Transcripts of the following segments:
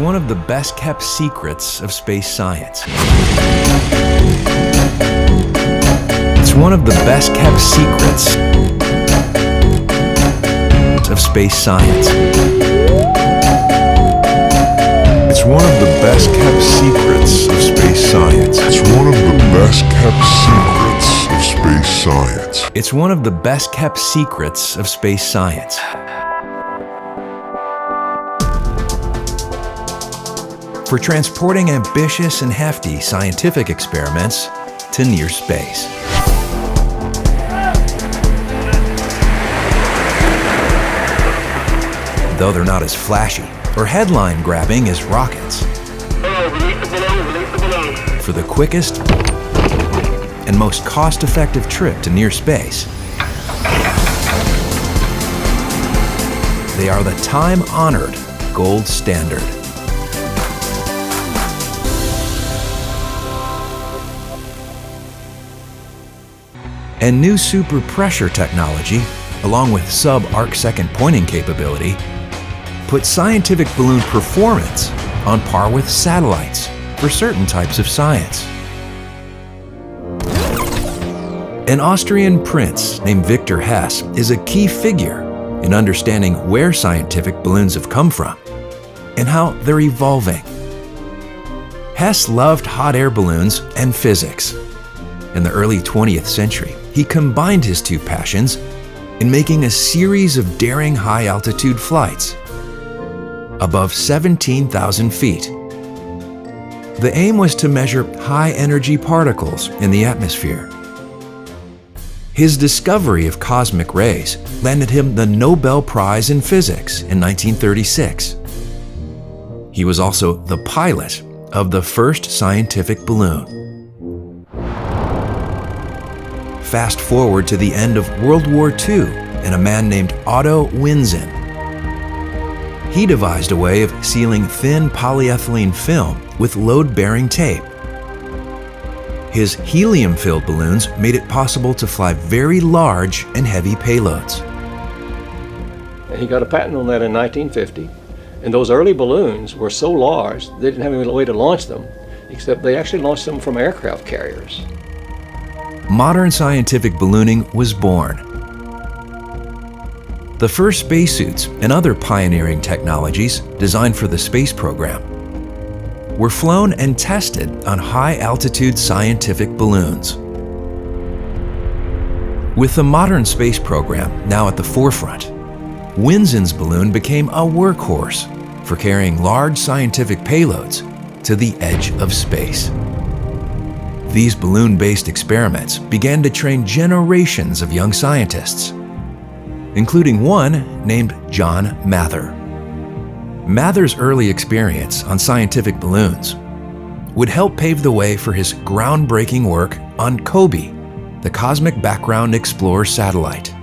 one of the best-kept secrets of space science. It's one of the best-kept secrets of space science. It's one of the best-kept secrets of space science. It's one of the best-kept secrets of space science. It's one of the best-kept secrets of space science. For transporting ambitious and hefty scientific experiments to near space. Though they're not as flashy or headline-grabbing as rockets. For the quickest and most cost-effective trip to near space, they are the time-honored gold standard. And new super pressure technology, along with sub-arc-second pointing capability, put scientific balloon performance on par with satellites for certain types of science. An Austrian prince named Victor Hess is a key figure in understanding where scientific balloons have come from and how they're evolving. Hess loved hot air balloons and physics. In the early 20th century, he combined his two passions in making a series of daring high-altitude flights above 17,000 feet. The aim was to measure high-energy particles in the atmosphere. His discovery of cosmic rays landed him the Nobel Prize in Physics in 1936. He was also the pilot of the first scientific balloon. Fast forward to the end of World War II and a man named Otto Winzen. He devised a way of sealing thin polyethylene film with load-bearing tape. His helium-filled balloons made it possible to fly very large and heavy payloads. He got a patent on that in 1950, and those early balloons were so large they didn't have any way to launch them, except they actually launched them from aircraft carriers. Modern scientific ballooning was born. The first spacesuits and other pioneering technologies designed for the space program were flown and tested on high-altitude scientific balloons. With the modern space program now at the forefront, Winzen's balloon became a workhorse for carrying large scientific payloads to the edge of space. These balloon-based experiments began to train generations of young scientists, including one named John Mather. Mather's early experience on scientific balloons would help pave the way for his groundbreaking work on COBE, the Cosmic Background Explorer satellite.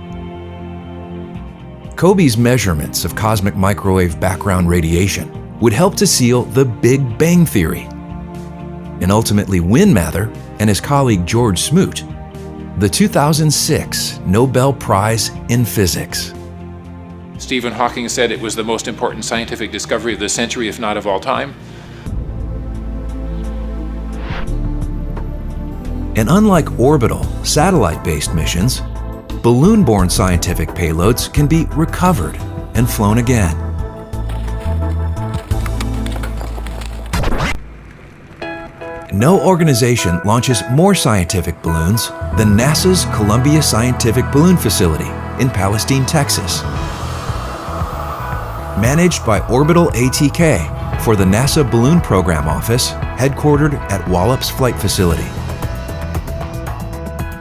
COBE's measurements of cosmic microwave background radiation would help to seal the Big Bang Theory, and ultimately win Mather and his colleague George Smoot the 2006 Nobel Prize in Physics. Stephen Hawking said it was the most important scientific discovery of the century, if not of all time. And unlike orbital, satellite-based missions, balloon-borne scientific payloads can be recovered and flown again. No organization launches more scientific balloons than NASA's Columbia Scientific Balloon Facility in Palestine, Texas. Managed by Orbital ATK for the NASA Balloon Program Office, headquartered at Wallops Flight Facility.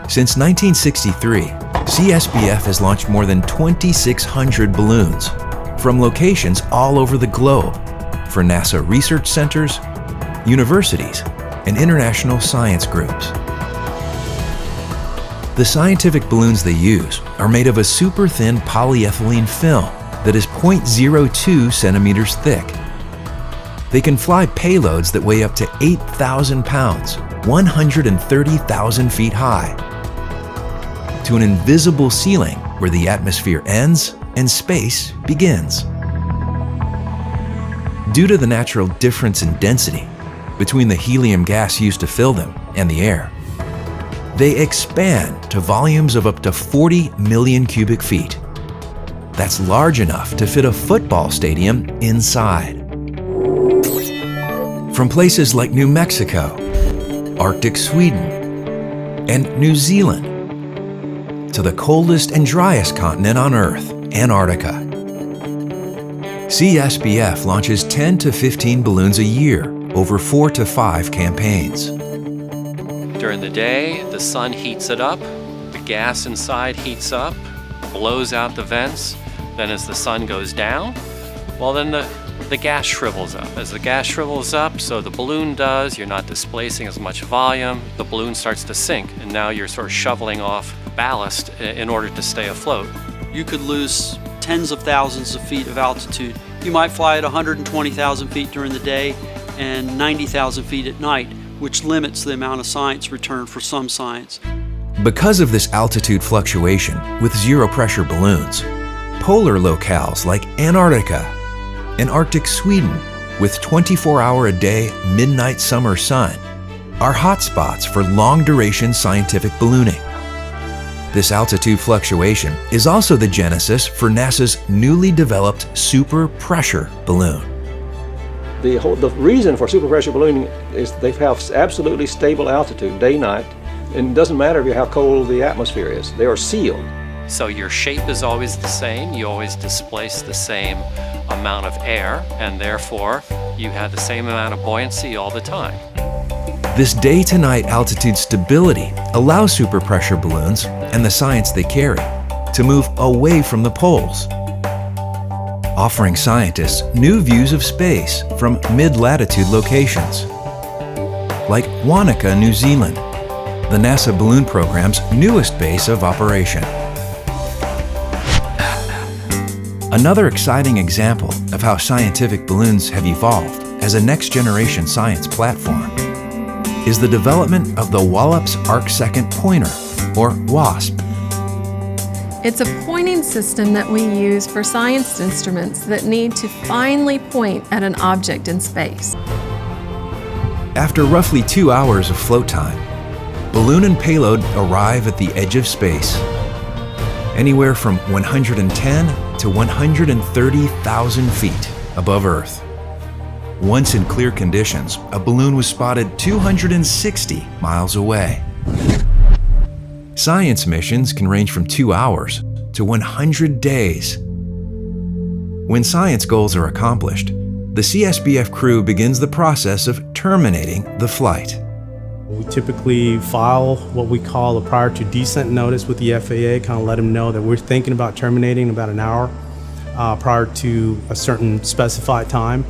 Since 1963, CSBF has launched more than 2,600 balloons from locations all over the globe for NASA research centers, universities, and international science groups. The scientific balloons they use are made of a super thin polyethylene film that is 0.02 centimeters thick. They can fly payloads that weigh up to 8,000 pounds, 130,000 feet high, to an invisible ceiling where the atmosphere ends and space begins. due to the natural difference in density between the helium gas used to fill them and the air. They expand to volumes of up to 40 million cubic feet. That's large enough to fit a football stadium inside. From places like New Mexico, Arctic Sweden, and New Zealand, to the coldest and driest continent on Earth, Antarctica. CSBF launches 10 to 15 balloons a year over 4 to 5 campaigns. During the day, the sun heats it up, the gas inside heats up, blows out the vents. Then as the sun goes down, well then the gas shrivels up. As the gas shrivels up, so the balloon does, you're not displacing as much volume, the balloon starts to sink, and now you're sort of shoveling off ballast in order to stay afloat. You could lose tens of thousands of feet of altitude. You might fly at 120,000 feet during the day and 90,000 feet at night, which limits the amount of science returned for some science. Because of this altitude fluctuation with zero pressure balloons, polar locales like Antarctica and Arctic Sweden with 24-hour-a-day midnight summer sun are hotspots for long-duration scientific ballooning. This altitude fluctuation is also the genesis for NASA's newly developed super pressure balloon. The reason for superpressure ballooning is they have absolutely stable altitude, day-night, and it doesn't matter how cold the atmosphere is. They are sealed. So your shape is always the same, you always displace the same amount of air, and therefore you have the same amount of buoyancy all the time. This day-to-night altitude stability allows superpressure balloons and the science they carry to move away from the poles, offering scientists new views of space from mid-latitude locations. Like Wanaka, New Zealand, the NASA balloon program's newest base of operation. Another exciting example of how scientific balloons have evolved as a next-generation science platform is the development of the Wallops Arc-Second Pointer, or WASP. It's a pointing system that we use for science instruments that need to finely point at an object in space. After roughly 2 hours of float time, balloon and payload arrive at the edge of space, anywhere from 110 to 130,000 feet above Earth. Once in clear conditions, a balloon was spotted 260 miles away. Science missions can range from 2 hours to 100 days. When science goals are accomplished, the CSBF crew begins the process of terminating the flight. We typically file what we call a prior to descent notice with the FAA, kind of let them know that we're thinking about terminating about an hour prior to a certain specified time.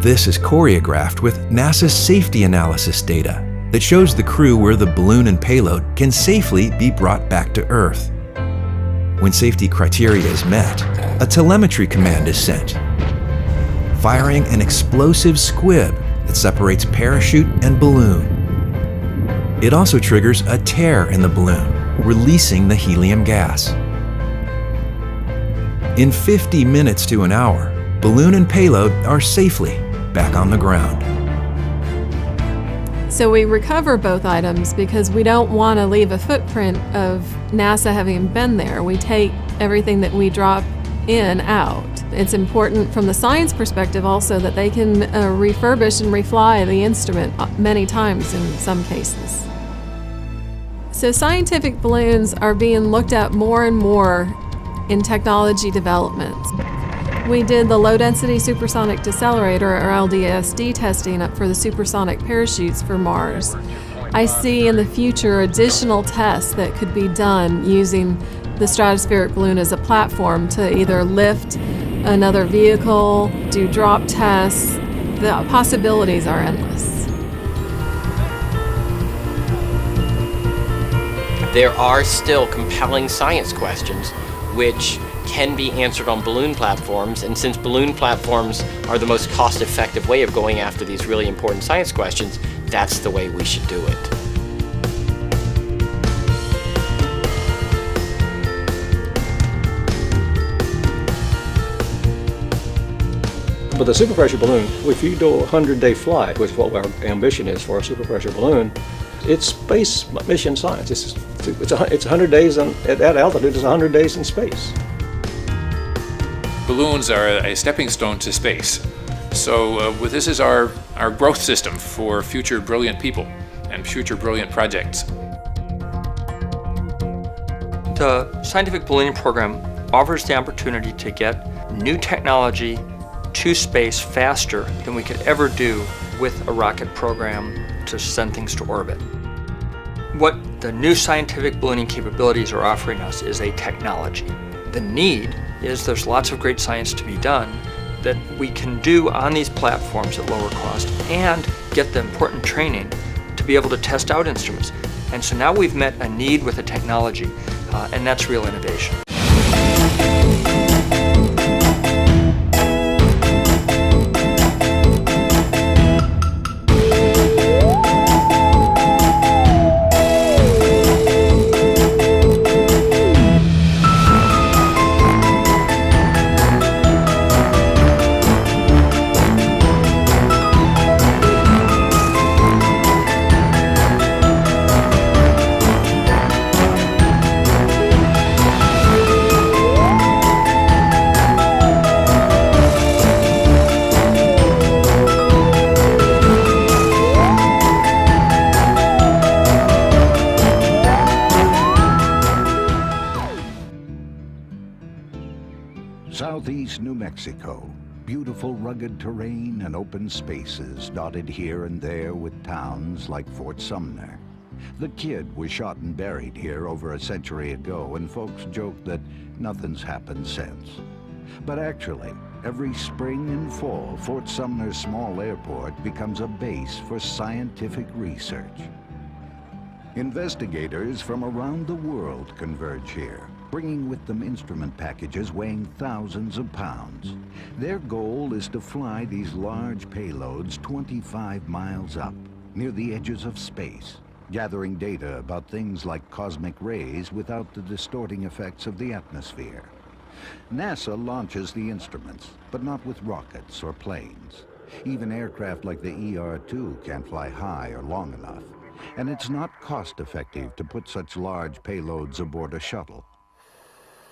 This is choreographed with NASA's safety analysis data that shows the crew where the balloon and payload can safely be brought back to Earth. When safety criteria is met, a telemetry command is sent, firing an explosive squib that separates parachute and balloon. It also triggers a tear in the balloon, releasing the helium gas. In 50 minutes to an hour, balloon and payload are safely back on the ground. So we recover both items because we don't want to leave a footprint of NASA having been there. We take everything that we drop in out. It's important from the science perspective also that they can refurbish and refly the instrument many times in some cases. So scientific balloons are being looked at more and more in technology development. We did the low-density supersonic decelerator, or LDSD, testing up for the supersonic parachutes for Mars. I see in the future additional tests that could be done using the stratospheric balloon as a platform to either lift another vehicle, do drop tests. The possibilities are endless. There are still compelling science questions which can be answered on balloon platforms, and since balloon platforms are the most cost-effective way of going after these really important science questions, that's the way we should do it. For the superpressure balloon, if you do a 100-day flight, which is what our ambition is for a superpressure balloon, it's space mission science. It's 100 days at that altitude. It's 100 days in space. Balloons are a stepping stone to space. So this is our growth system for future brilliant people and future brilliant projects. The scientific ballooning program offers the opportunity to get new technology to space faster than we could ever do with a rocket program to send things to orbit. What the new scientific ballooning capabilities are offering us is a technology. The need is there's lots of great science to be done that we can do on these platforms at lower cost and get the important training to be able to test out instruments. And so now we've met a need with a technology, and that's real innovation. Southeast New Mexico, beautiful rugged terrain and open spaces dotted here and there with towns like Fort Sumner. The Kid was shot and buried here over a century ago, and folks joke that nothing's happened since. But actually, every spring and fall, Fort Sumner's small airport becomes a base for scientific research. Investigators from around the world converge here, bringing with them instrument packages weighing thousands of pounds. Their goal is to fly these large payloads 25 miles up, near the edges of space, gathering data about things like cosmic rays without the distorting effects of the atmosphere. NASA launches the instruments, but not with rockets or planes. Even aircraft like the ER-2 can't fly high or long enough, and it's not cost-effective to put such large payloads aboard a shuttle.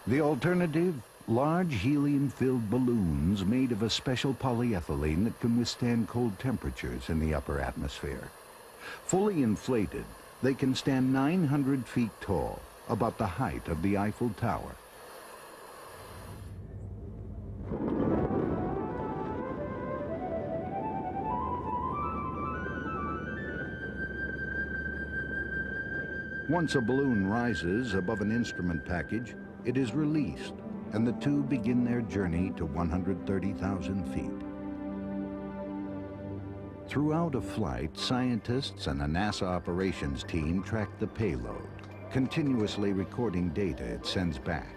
The alternative? Large helium-filled balloons made of a special polyethylene that can withstand cold temperatures in the upper atmosphere. Fully inflated, they can stand 900 feet tall, about the height of the Eiffel Tower. Once a balloon rises above an instrument package, it is released, and the two begin their journey to 130,000 feet. Throughout a flight, scientists and a NASA operations team track the payload, continuously recording data it sends back.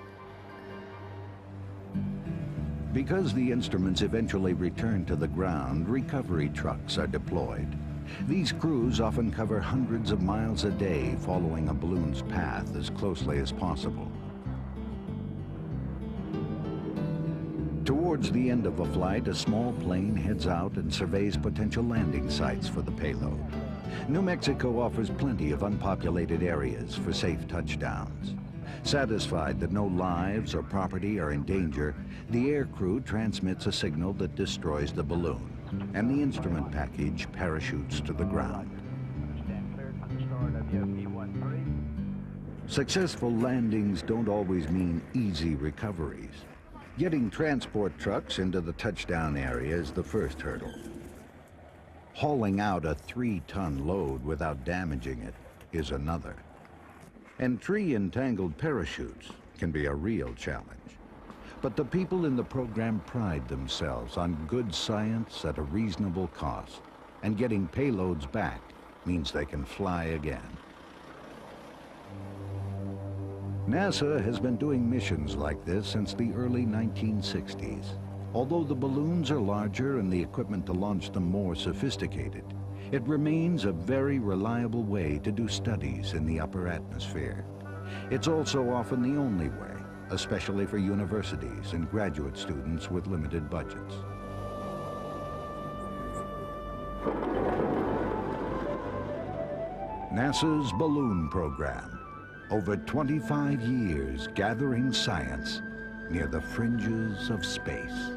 Because the instruments eventually return to the ground, recovery trucks are deployed. These crews often cover hundreds of miles a day, following a balloon's path as closely as possible. Towards the end of a flight, a small plane heads out and surveys potential landing sites for the payload. New Mexico offers plenty of unpopulated areas for safe touchdowns. Satisfied that no lives or property are in danger, the aircrew transmits a signal that destroys the balloon, and the instrument package parachutes to the ground. Successful landings don't always mean easy recoveries. Getting transport trucks into the touchdown area is the first hurdle. Hauling out a 3-ton load without damaging it is another. And tree-entangled parachutes can be a real challenge. But the people in the program pride themselves on good science at a reasonable cost, and getting payloads back means they can fly again. NASA has been doing missions like this since the early 1960s. Although the balloons are larger and the equipment to launch them more sophisticated, it remains a very reliable way to do studies in the upper atmosphere. It's also often the only way, especially for universities and graduate students with limited budgets. NASA's balloon program. Over 25 years gathering science near the fringes of space.